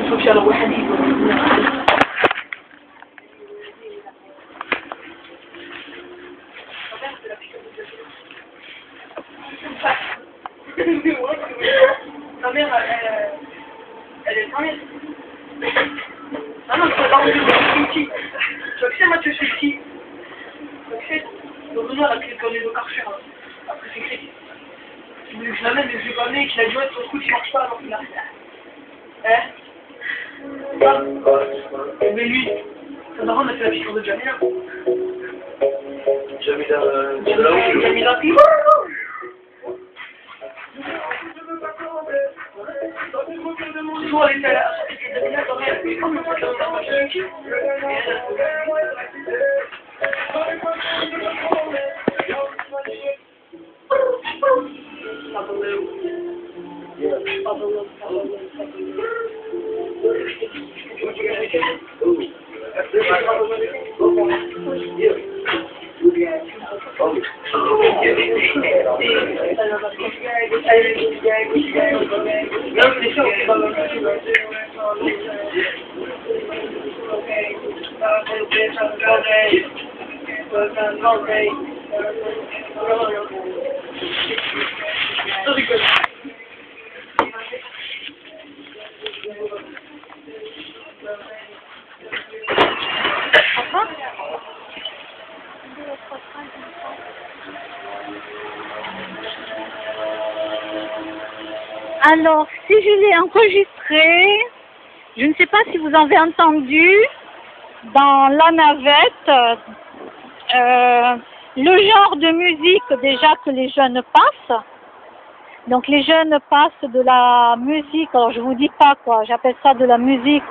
social الروحاني ta mère elle est infirmière. Ah non, c'est pas ici. Tu vois que c'est Mathieu ici. Tu vois que c'est le bonheur avec les deux Karcher. Après c'est écrit. Tu voulais que je l'amène, mais je l'ai pas amené, qu'il a dit ouais, ton coup il marche pas, alors il a rien. Hein? Mais lui, sa daronne a fait la piqûre de Jamila. Jamila qui toujours elle était à la Jamila quand même, mais comme le truc est en Alors, si je l'ai enregistré, je ne sais pas si vous avez entendu, dans la navette, le genre de musique déjà que les jeunes passent. Donc les jeunes passent de la musique, alors je vous dis pas quoi, j'appelle ça de la musique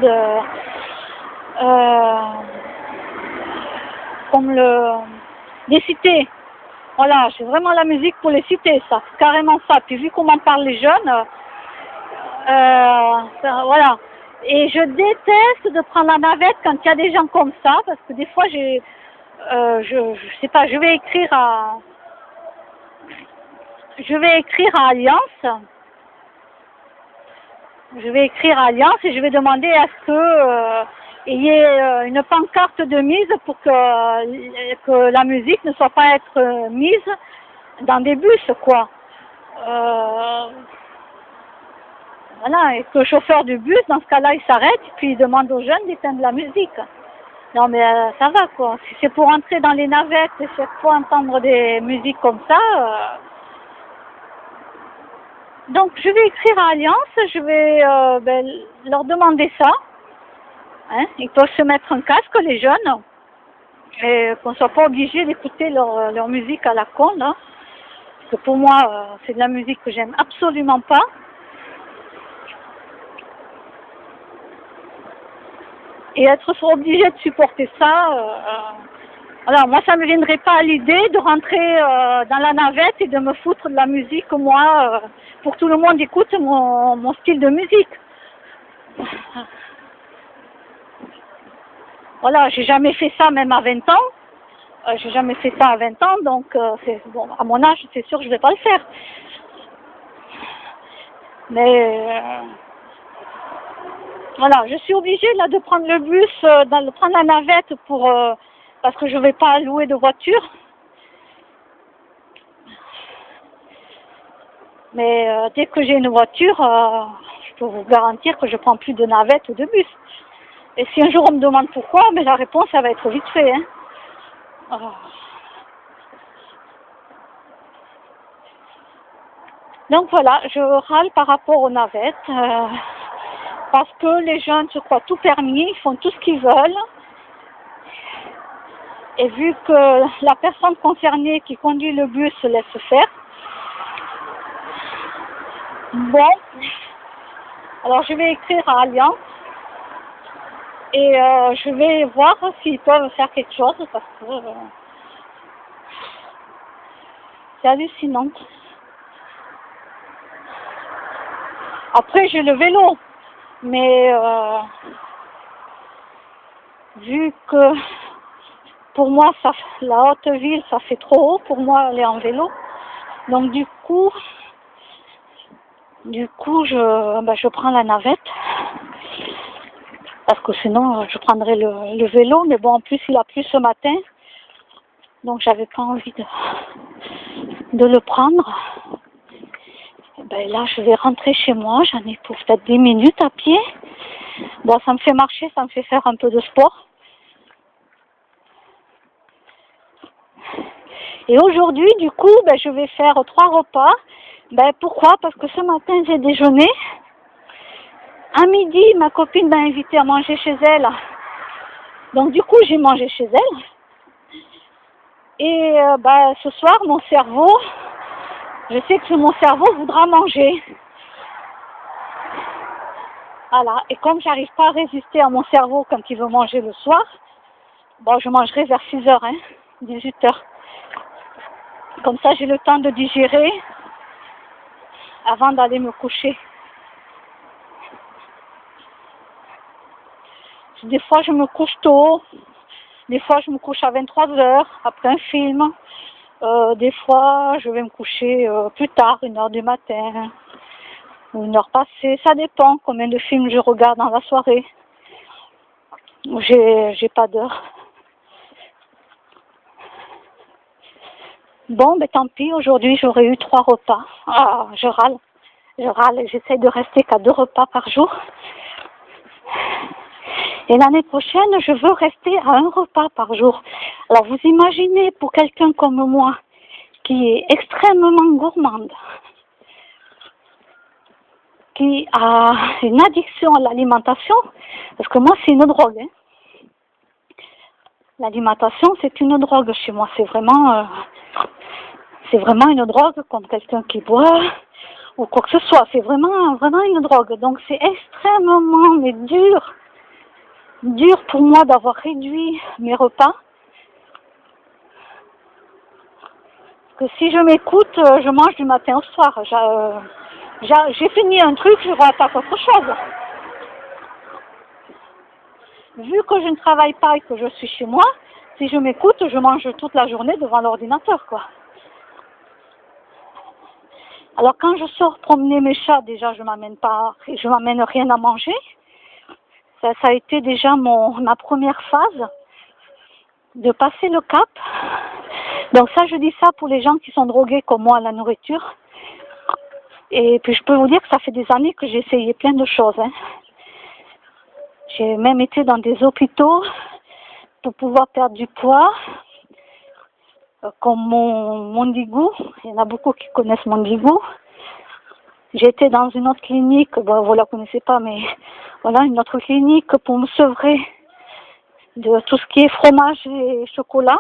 comme des cités. Voilà, c'est vraiment la musique pour les cités, ça, c'est carrément ça. Puis vu comment parlent les jeunes, voilà. Et je déteste de prendre la navette quand il y a des gens comme ça, parce que des fois je sais pas, je vais écrire à Alliance. Je vais écrire à Alliance et je vais demander à ce que il y ait une pancarte de mise pour que la musique ne soit pas être mise dans des bus, quoi. Voilà, et que le chauffeur du bus, dans ce cas-là, il s'arrête et puis il demande aux jeunes d'éteindre la musique. Non mais ça va, quoi. Si c'est pour entrer dans les navettes et chaque fois entendre des musiques comme ça... Donc je vais écrire à Alliance, je vais leur demander ça. Hein, ils peuvent se mettre un casque, les jeunes, et qu'on ne soit pas obligé d'écouter leur musique à la con, là. Parce que pour moi, c'est de la musique que j'aime absolument pas. Et être obligé de supporter ça, voilà, moi ça ne me viendrait pas à l'idée de rentrer dans la navette et de me foutre de la musique, moi, pour que tout le monde écoute mon style de musique. Voilà, j'ai jamais fait ça même à 20 ans. J'ai jamais fait ça à 20 ans, donc bon, à mon âge, c'est sûr que je vais pas le faire. Mais voilà, je suis obligée là de prendre le bus, de prendre la navette parce que je vais pas louer de voiture. Mais dès que j'ai une voiture, je peux vous garantir que je prends plus de navette ou de bus. Et si un jour on me demande pourquoi, mais la réponse ça va être vite fait. Hein. Donc voilà, je râle par rapport aux navettes, parce que les jeunes se croient tout permis, ils font tout ce qu'ils veulent. Et vu que la personne concernée qui conduit le bus se laisse faire, bon, alors je vais écrire à Alliance et je vais voir s'ils peuvent faire quelque chose parce que c'est hallucinant. Après j'ai le vélo, mais vu que pour moi la haute ville ça fait trop haut pour moi aller en vélo, donc du coup je prends la navette Parce que sinon, je prendrais le vélo. Mais bon, en plus, il a plu ce matin. Donc, j'avais pas envie de le prendre. Et ben là, je vais rentrer chez moi. J'en ai pour peut-être 10 minutes à pied. Bon, ça me fait marcher, ça me fait faire un peu de sport. Et aujourd'hui, du coup, ben, je vais faire 3 repas. Ben, pourquoi? Parce que ce matin, j'ai déjeuné. À midi, ma copine m'a invité à manger chez elle. Donc, du coup, j'ai mangé chez elle. Et ben, ce soir, mon cerveau, je sais que mon cerveau voudra manger. Voilà. Et comme j'arrive pas à résister à mon cerveau quand il veut manger le soir, bon, je mangerai vers 6h, 18h. Comme ça, j'ai le temps de digérer avant d'aller me coucher. Des fois, je me couche tôt. Des fois, je me couche à 23h après un film. Des fois, je vais me coucher plus tard, 1h du matin, ou 1h passée. Ça dépend combien de films je regarde dans la soirée. J'ai pas d'heure. Bon, ben tant pis, aujourd'hui j'aurais eu 3 repas. Ah, je râle, j'essaie de rester qu'à 2 repas par jour. Et l'année prochaine, je veux rester à 1 repas par jour. Alors vous imaginez, pour quelqu'un comme moi, qui est extrêmement gourmande, qui a une addiction à l'alimentation, parce que moi c'est une drogue. L'alimentation c'est une drogue chez moi, c'est vraiment une drogue comme quelqu'un qui boit ou quoi que ce soit. C'est vraiment une drogue. Donc c'est extrêmement dur pour moi d'avoir réduit mes repas. Parce que si je m'écoute, je mange du matin au soir. J'ai fini un truc, je rattaque autre chose. Vu que je ne travaille pas et que je suis chez moi, si je m'écoute, je mange toute la journée devant l'ordinateur, quoi. Alors quand je sors promener mes chats, déjà je m'amène rien à manger. Ça a été déjà ma première phase de passer le cap. Donc ça, je dis ça pour les gens qui sont drogués comme moi à la nourriture. Et puis je peux vous dire que ça fait des années que j'ai essayé plein de choses. J'ai même été dans des hôpitaux pour pouvoir perdre du poids. Comme Mondigou, il y en a beaucoup qui connaissent Mondigou. J'étais dans une autre clinique, bon, vous la connaissez pas, mais voilà, une autre clinique pour me sevrer de tout ce qui est fromage et chocolat.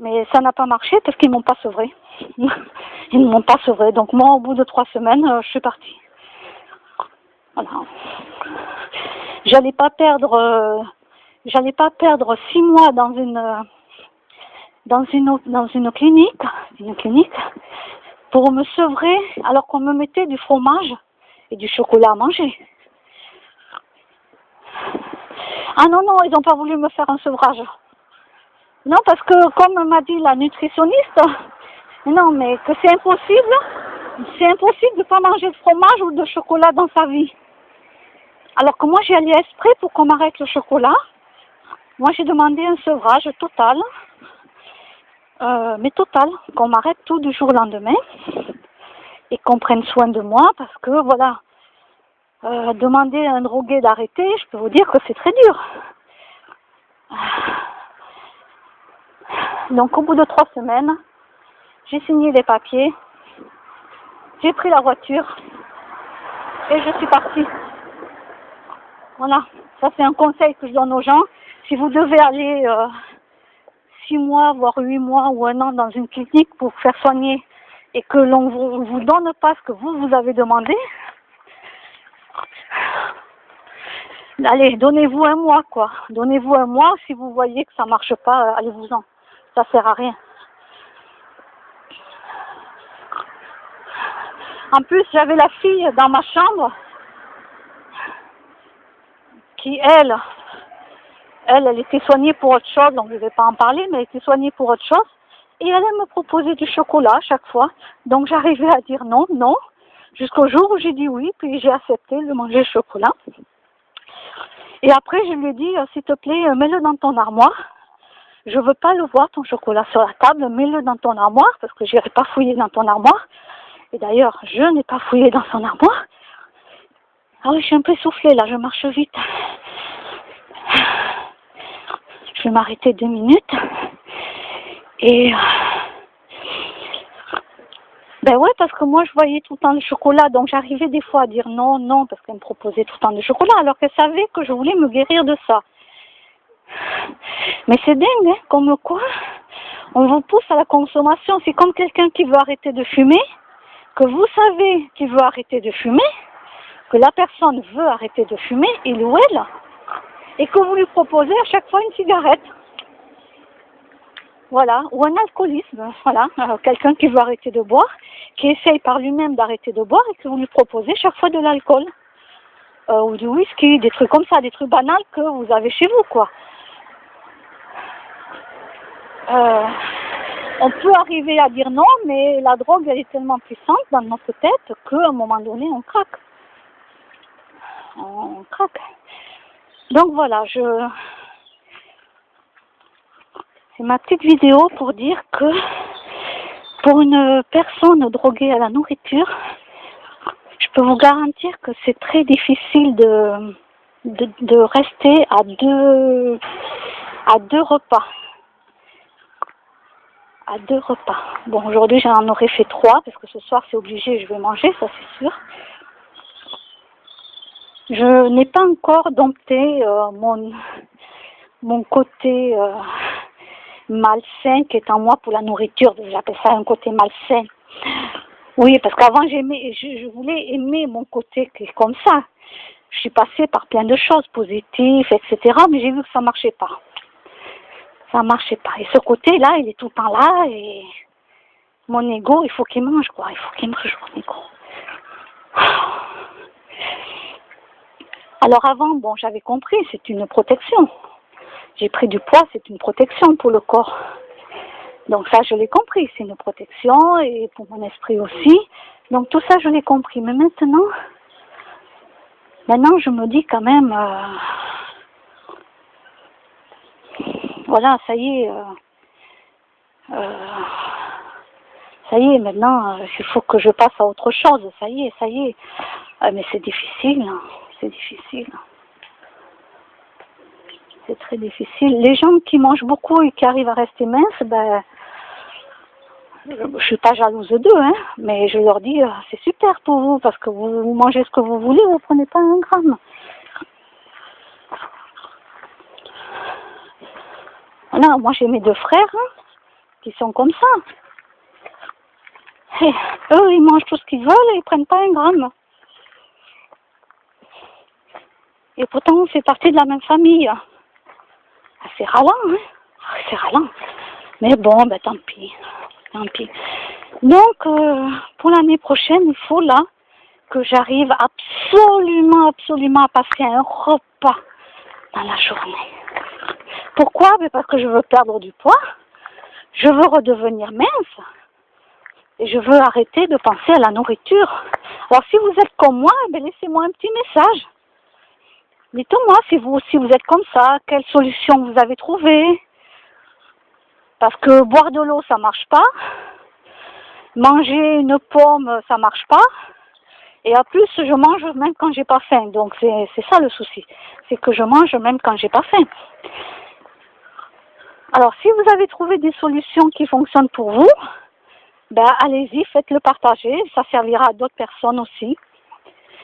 Mais ça n'a pas marché parce qu'ils m'ont pas sevré. Ils ne m'ont pas sevré. Donc moi, au bout de 3 semaines, je suis partie. Voilà. J'allais pas perdre 6 mois dans une clinique pour me sevrer alors qu'on me mettait du fromage et du chocolat à manger. Ah non, ils n'ont pas voulu me faire un sevrage. Non, parce que comme m'a dit la nutritionniste, non, mais que c'est impossible de ne pas manger de fromage ou de chocolat dans sa vie. Alors que moi j'ai allé exprès pour qu'on m'arrête le chocolat. Moi j'ai demandé un sevrage total. Mais total, qu'on m'arrête tout du jour au lendemain et qu'on prenne soin de moi parce que voilà, demander à un drogué d'arrêter, je peux vous dire que c'est très dur. Donc au bout de 3 semaines, j'ai signé les papiers, j'ai pris la voiture et je suis partie. Voilà, ça c'est un conseil que je donne aux gens. Si vous devez aller 6 mois, voire 8 mois ou 1 an dans une clinique pour faire soigner et que l'on ne vous donne pas ce que vous avez demandé, allez, donnez-vous 1 mois, quoi. Donnez-vous 1 mois, si vous voyez que ça ne marche pas, allez-vous-en. Ça ne sert à rien. En plus, j'avais la fille dans ma chambre qui, elle était soignée pour autre chose, donc je ne vais pas en parler, mais elle était soignée pour autre chose. Et elle allait me proposer du chocolat à chaque fois. Donc j'arrivais à dire non, jusqu'au jour où j'ai dit oui, puis j'ai accepté de manger le chocolat. Et après, je lui ai dit, s'il te plaît, mets-le dans ton armoire. Je veux pas le voir, ton chocolat sur la table, mets-le dans ton armoire, parce que j'irai pas fouiller dans ton armoire. Et d'ailleurs, je n'ai pas fouillé dans son armoire. Ah oui, je suis un peu essoufflée, là, je marche vite. Je vais m'arrêter 2 minutes. Et... ben ouais, parce que moi, je voyais tout le temps le chocolat, donc j'arrivais des fois à dire non, non, parce qu'elle me proposait tout le temps du chocolat, alors qu'elle savait que je voulais me guérir de ça. Mais c'est dingue, hein, comme quoi on vous pousse à la consommation. C'est comme quelqu'un qui veut arrêter de fumer, que vous savez qu'il veut arrêter de fumer, que la personne veut arrêter de fumer, il ou elle, et que vous lui proposez à chaque fois une cigarette. Voilà, ou un alcoolisme, voilà, quelqu'un qui veut arrêter de boire, qui essaye par lui-même d'arrêter de boire et que vous lui proposez chaque fois de l'alcool, ou du whisky, des trucs comme ça, des trucs banals que vous avez chez vous, quoi. On peut arriver à dire non, mais la drogue, elle est tellement puissante dans notre tête qu'à un moment donné, on craque. On craque. Donc voilà, c'est ma petite vidéo pour dire que pour une personne droguée à la nourriture, je peux vous garantir que c'est très difficile de rester à deux repas. À 2 repas. Bon, aujourd'hui, j'en aurais fait 3, parce que ce soir, c'est obligé, je vais manger, ça c'est sûr. Je n'ai pas encore dompté mon côté malsain qui est en moi pour la nourriture. J'appelle ça un côté malsain. Oui, parce qu'avant, je voulais aimer mon côté qui est comme ça. Je suis passée par plein de choses positives, etc., mais j'ai vu que ça ne marchait pas. Ça marchait pas. Et ce côté-là, il est tout le temps là, et mon ego, il faut qu'il mange, quoi. Il faut qu'il mange, mon ego. Alors avant, bon, j'avais compris, c'est une protection. J'ai pris du poids, c'est une protection pour le corps. Donc ça, je l'ai compris, c'est une protection, et pour mon esprit aussi. Donc tout ça, je l'ai compris. Mais maintenant, je me dis quand même... voilà, ça y est, maintenant, il faut que je passe à autre chose, ça y est. Mais c'est difficile, c'est difficile. C'est très difficile. Les gens qui mangent beaucoup et qui arrivent à rester minces, ben, je suis pas jalouse d'eux, hein, mais je leur dis, c'est super pour vous, parce que vous mangez ce que vous voulez, vous prenez pas 1 gramme. Voilà, moi j'ai mes 2 frères qui sont comme ça. Et eux, ils mangent tout ce qu'ils veulent et ils prennent pas 1 gramme. Et pourtant, on fait partie de la même famille. C'est ralent, hein. C'est ralent. Mais bon, ben tant pis. Donc, pour l'année prochaine, il faut là que j'arrive absolument à passer un repas dans la journée. Pourquoi? Parce que je veux perdre du poids, je veux redevenir mince, et je veux arrêter de penser à la nourriture. Alors si vous êtes comme moi, laissez-moi un petit message. Dites-moi si vous aussi vous êtes comme ça, quelle solution vous avez trouvée. Parce que boire de l'eau, ça marche pas. Manger une pomme, ça marche pas. Et en plus, je mange même quand j'ai pas faim. Donc c'est ça le souci. C'est que je mange même quand j'ai pas faim. Alors, si vous avez trouvé des solutions qui fonctionnent pour vous, ben allez-y, faites-le partager. Ça servira à d'autres personnes aussi.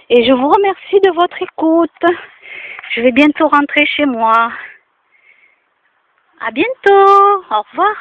Et je vous remercie de votre écoute. Je vais bientôt rentrer chez moi. À bientôt. Au revoir.